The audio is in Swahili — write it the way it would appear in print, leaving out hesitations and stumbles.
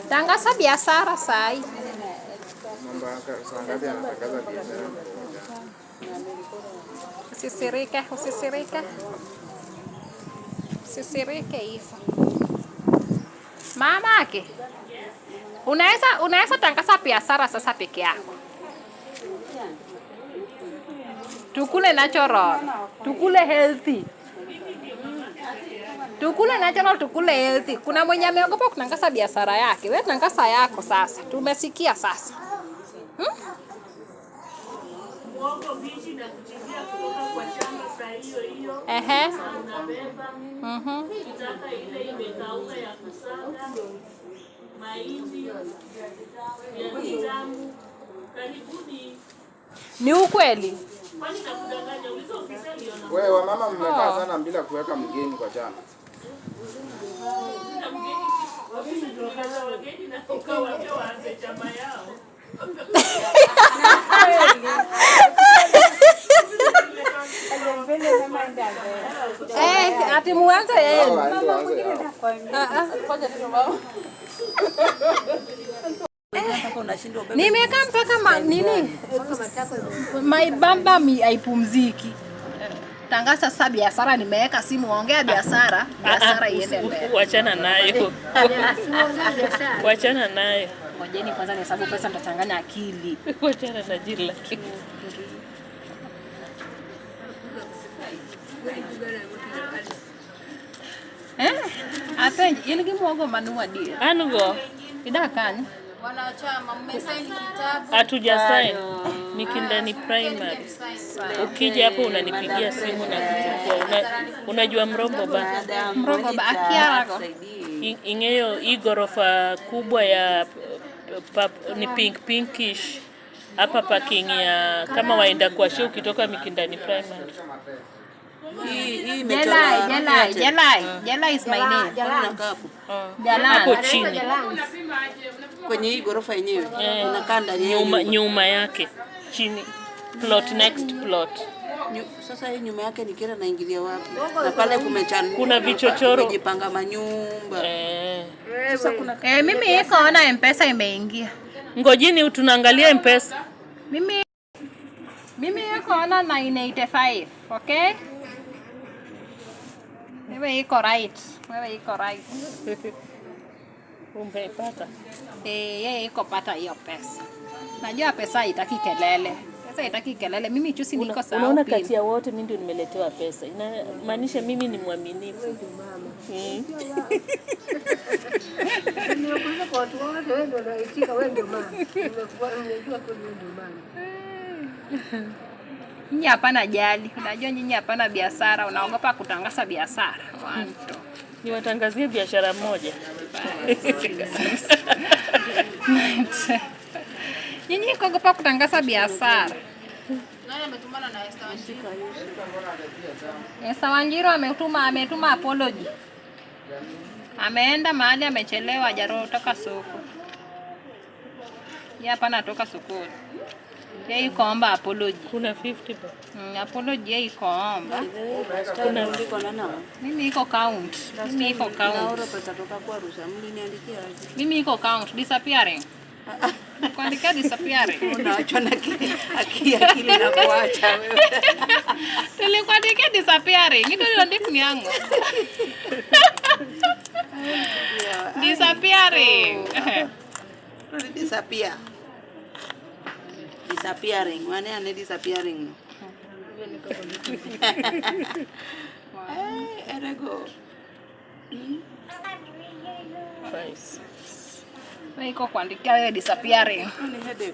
Tangaza biashara sai. Mambo saa ngapi anatangaza biashara? Usisirike, usisirike. Usisirike hivyo. Mamake. Unaweza tangaza biashara sasa peke yako. Tukule natural. Tukule healthy. Tukule natural, tukule healthy. Kuna mwenye ameogopa kutangaza biashara yake. Wewe tangaza yako sasa. Tumesikia sasa. Ehe. Kitaka ile imekauka ya kusaga mahindi viazi tamu. Karibuni. Ni ukweli? Kwani nakudanganya ulizo ofisini ona. Wewe wamama mmekaa sana bila kuweka mgeni kwa chama. Na mgeni ofisi ndio wageni na ukawa waanze chama yao. Ati muanze yeye. Mama mwingine nimekaa mpaka nini? Maibamba haipumziki. Tangaza sasa biashara, nimeweka simu, ongea biashara, biashara iende mbele. Wachana nayo. Wachana nayo. Ngojeni kwanza nihesabu pesa, nitachanganya akili. Wachana na jila. Apenji, iligi mwogo manua dia. Anugo. Idakani. Wanachama mmesaini kitabu. Hatuja sign. Mikindani primary. Ukija hapo unanipigia simu na kuchukua. Unajua Mrongo ba? Mrongo ba akiarago. Ingeyo hii gorofa kubwa ya ni pinkish. Hapa parking ya kama waenda kwa show ukitoka Mikindani primary. Jelai is my name. Jalai. Hapo chini. Kwenye hii gorofa yenyewe. Unakaa ndani nyuma yake. Chini. Plot next plot. Sasa hii nyuma yake nikienda naingilia wapi? Na pale kumechana. Kuna vichochoro. Kujipanga manyumba. Sasa kuna mimi iko ona M-Pesa imeingia. Ngojini tunaangalia M-Pesa. Mimi iko ona 985, okay? Wewe iko right. Umepata? Yeye iko pata hiyo pesa. Najua pesa haitaki kelele. Pesa haitaki kelele. Mimi chusi niko sawa. Unaona kati ya wote mimi ndio nimeletewa pesa. Inamaanisha mimi ni mwaminifu. Nimekuuliza kwa watu wote, wewe ndio unaitika, wewe ndio mama. Nimejua kwa ndio mama. Nyinyi hapana jali. Unajua nyinyi hapana biashara, unaogopa kutangaza biashara. Wanto. Niwatangazie biashara moja. Nyinyi kuogopa kutangaza biashara. Nani ametumana na Esther Wanjiru? Esther Wanjiru ametuma apology. Ameenda mahali amechelewa, hajarotoka soko. Yeye hapana toka sokoni. Yeye ikaomba apology. Kuna 50 ba. Apology yeye ikaomba. Kuna uliko na nao? Mimi iko count. Mimi iko count. Naona pesa toka kwa Arusha. Mliniandikia aje? Mimi iko count disappearing. Kuandikia disappearing. Unaachwa na akili na kuacha wewe. Tulikuandikia disappearing. Ndio ndio ni yangu. Disappearing. Disappearing. Maana ni disappearing. Erego. Wewe iko kuandikia wewe disappearing. Ni headache.